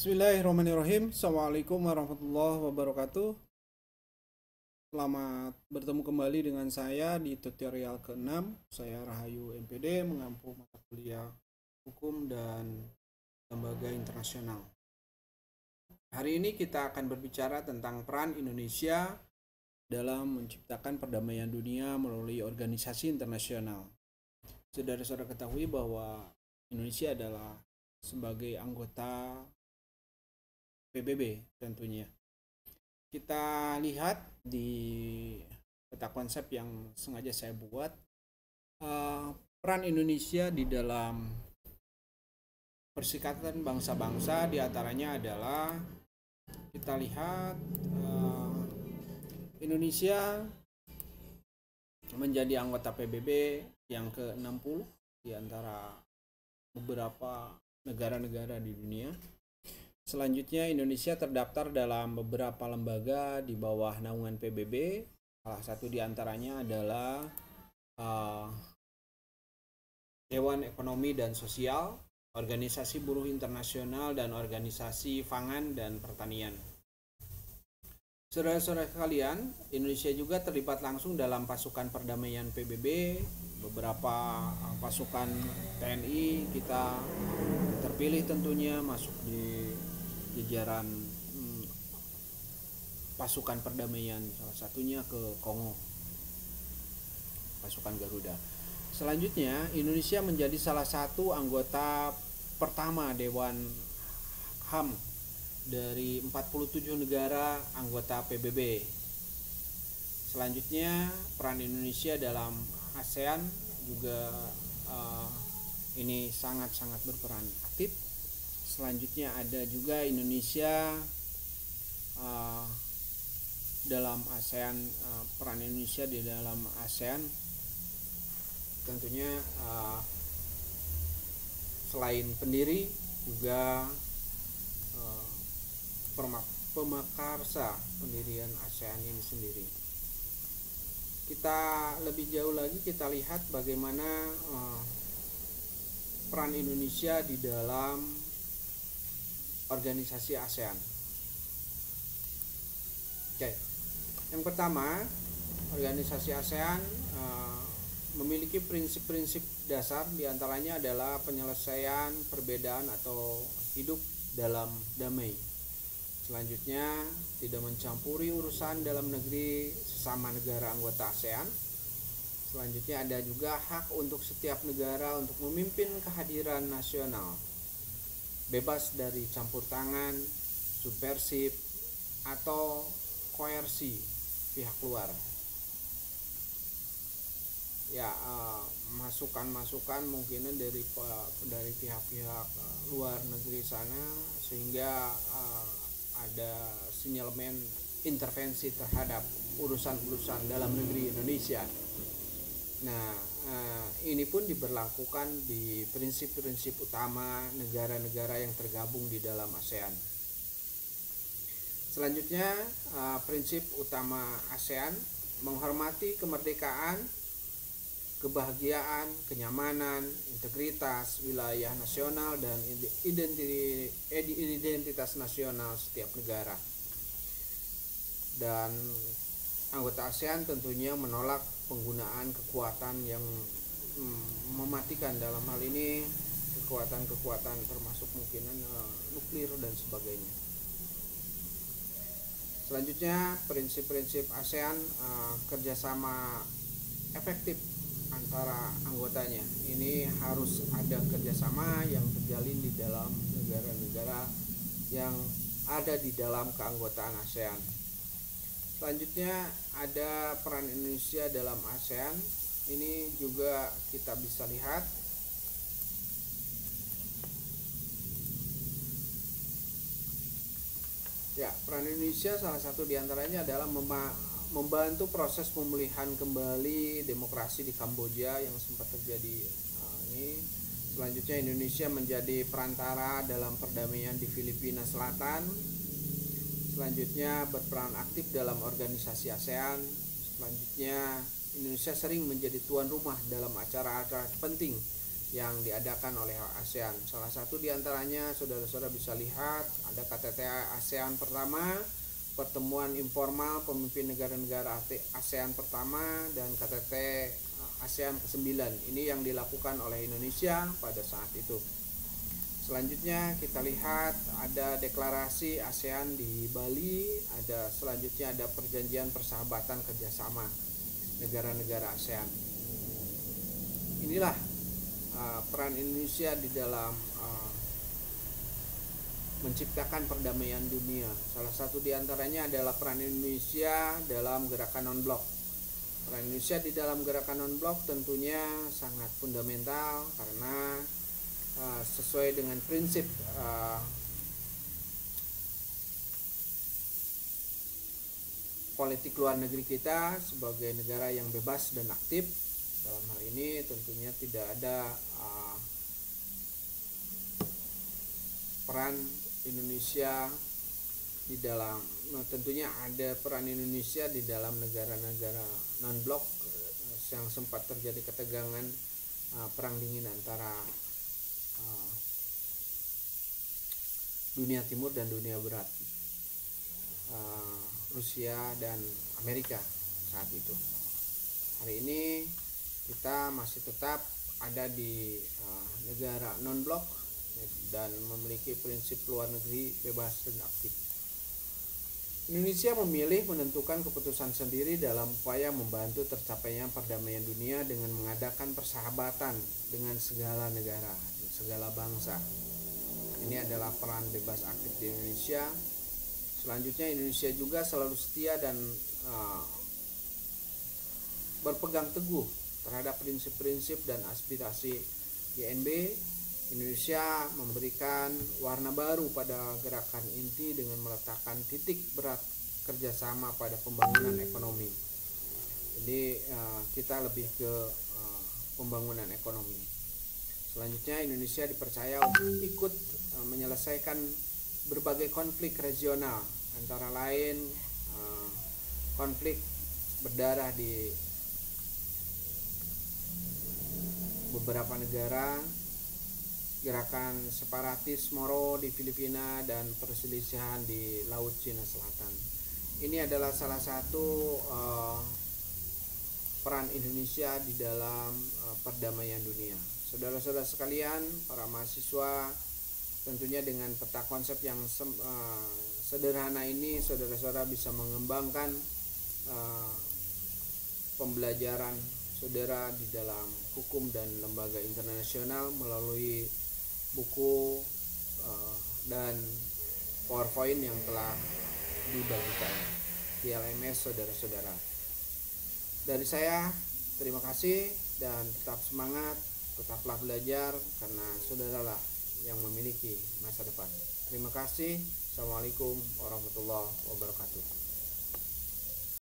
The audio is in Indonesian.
Bismillahirrahmanirrahim. Assalamualaikum warahmatullahi wabarakatuh. Selamat bertemu kembali dengan saya di tutorial ke-6. Saya Rahayu MPD, mengampu mata kuliah Hukum dan Lembaga Internasional. Hari ini kita akan berbicara tentang peran Indonesia dalam menciptakan perdamaian dunia melalui organisasi internasional. Saudara-saudara ketahui bahwa Indonesia adalah sebagai anggota PBB tentunya. Kita lihat di peta konsep yang sengaja saya buat, peran Indonesia di dalam Perserikatan Bangsa-Bangsa diantaranya adalah kita lihat Indonesia menjadi anggota PBB yang ke-60 di antara beberapa negara-negara di dunia. Selanjutnya Indonesia terdaftar dalam beberapa lembaga di bawah naungan PBB. Salah satu di antaranya adalah Dewan Ekonomi dan Sosial, Organisasi Buruh Internasional, dan Organisasi Pangan dan Pertanian. Saudara-saudara sekalian, Indonesia juga terlibat langsung dalam pasukan perdamaian PBB. Beberapa pasukan TNI kita terpilih tentunya masuk di jajaran pasukan perdamaian, salah satunya ke Kongo, pasukan Garuda. Selanjutnya Indonesia menjadi salah satu anggota pertama Dewan HAM dari 47 negara anggota PBB. Selanjutnya peran Indonesia dalam ASEAN juga ini sangat-sangat berperan aktif. Selanjutnya ada juga Indonesia dalam ASEAN, peran Indonesia di dalam ASEAN tentunya selain pendiri juga pemakarsa pendirian ASEAN ini sendiri. Kita lebih jauh lagi kita lihat bagaimana peran Indonesia di dalam organisasi ASEAN. Oke. Yang pertama, organisasi ASEAN memiliki prinsip-prinsip dasar, diantaranya adalah penyelesaian perbedaan atau hidup dalam damai. Selanjutnya, tidak mencampuri urusan dalam negeri sesama negara anggota ASEAN. Selanjutnya ada juga hak untuk setiap negara untuk memimpin kehadiran nasional, bebas dari campur tangan, subversif, atau koersi pihak luar. Ya, masukan-masukan mungkin dari pihak-pihak luar negeri sana, sehingga ada sinyalemen intervensi terhadap urusan-urusan dalam negeri Indonesia. Nah, ini pun diberlakukan di prinsip-prinsip utama negara-negara yang tergabung di dalam ASEAN. Selanjutnya, prinsip utama ASEAN menghormati kemerdekaan, kebahagiaan, kenyamanan, integritas wilayah nasional, dan identitas nasional setiap negara. Dan anggota ASEAN tentunya menolak penggunaan kekuatan yang mematikan, dalam hal ini kekuatan-kekuatan termasuk mungkinan nuklir dan sebagainya. Selanjutnya, prinsip-prinsip ASEAN kerjasama efektif antara anggotanya. Ini harus ada kerjasama yang terjalin di dalam negara-negara yang ada di dalam keanggotaan ASEAN. Selanjutnya ada peran Indonesia dalam ASEAN. Ini juga kita bisa lihat ya, peran Indonesia salah satu diantaranya adalah membantu proses pemulihan kembali demokrasi di Kamboja yang sempat terjadi. Ini selanjutnya Indonesia menjadi perantara dalam perdamaian di Filipina Selatan. Selanjutnya berperan aktif dalam organisasi ASEAN. Selanjutnya Indonesia sering menjadi tuan rumah dalam acara-acara penting yang diadakan oleh ASEAN. Salah satu diantaranya saudara-saudara bisa lihat ada KTT ASEAN pertama, pertemuan informal pemimpin negara-negara ASEAN pertama, dan KTT ASEAN ke-9. Ini yang dilakukan oleh Indonesia pada saat itu. Selanjutnya kita lihat ada deklarasi ASEAN di Bali, selanjutnya ada perjanjian persahabatan kerjasama negara-negara ASEAN. Inilah peran Indonesia di dalam menciptakan perdamaian dunia. Salah satu diantaranya adalah peran Indonesia dalam gerakan non-blok. Peran Indonesia di dalam gerakan non-blok tentunya sangat fundamental karena sesuai dengan prinsip politik luar negeri kita sebagai negara yang bebas dan aktif. Dalam hal ini tentunya tidak ada peran Indonesia di dalam, tentunya ada peran Indonesia di dalam negara-negara non-blok yang sempat terjadi ketegangan perang dingin antara dunia timur dan dunia barat, Rusia dan Amerika saat itu. Hari ini kita masih tetap ada di negara non-blok dan memiliki prinsip luar negeri bebas dan aktif. Indonesia memilih menentukan keputusan sendiri dalam upaya membantu tercapainya perdamaian dunia dengan mengadakan persahabatan dengan segala negara, segala bangsa. Ini adalah peran bebas aktif di Indonesia. Selanjutnya Indonesia juga selalu setia dan berpegang teguh terhadap prinsip-prinsip dan aspirasi GNB. Indonesia memberikan warna baru pada gerakan inti dengan meletakkan titik berat kerjasama pada pembangunan ekonomi. Jadi kita lebih ke pembangunan ekonomi. Selanjutnya Indonesia dipercaya untuk ikut menyelesaikan berbagai konflik regional, antara lain konflik berdarah di beberapa negara, gerakan separatis Moro di Filipina, dan perselisihan di Laut Cina Selatan. Ini adalah salah satu peran Indonesia di dalam perdamaian dunia. Saudara-saudara sekalian, para mahasiswa, tentunya dengan peta konsep yang sederhana ini, saudara-saudara bisa mengembangkan pembelajaran saudara di dalam hukum dan lembaga internasional melalui buku dan PowerPoint yang telah dibagikan di LMS saudara-saudara. Dari saya, terima kasih dan tetap semangat, tetaplah belajar karena saudaralah yang memiliki masa depan. Terima kasih. Assalamualaikum warahmatullahi wabarakatuh.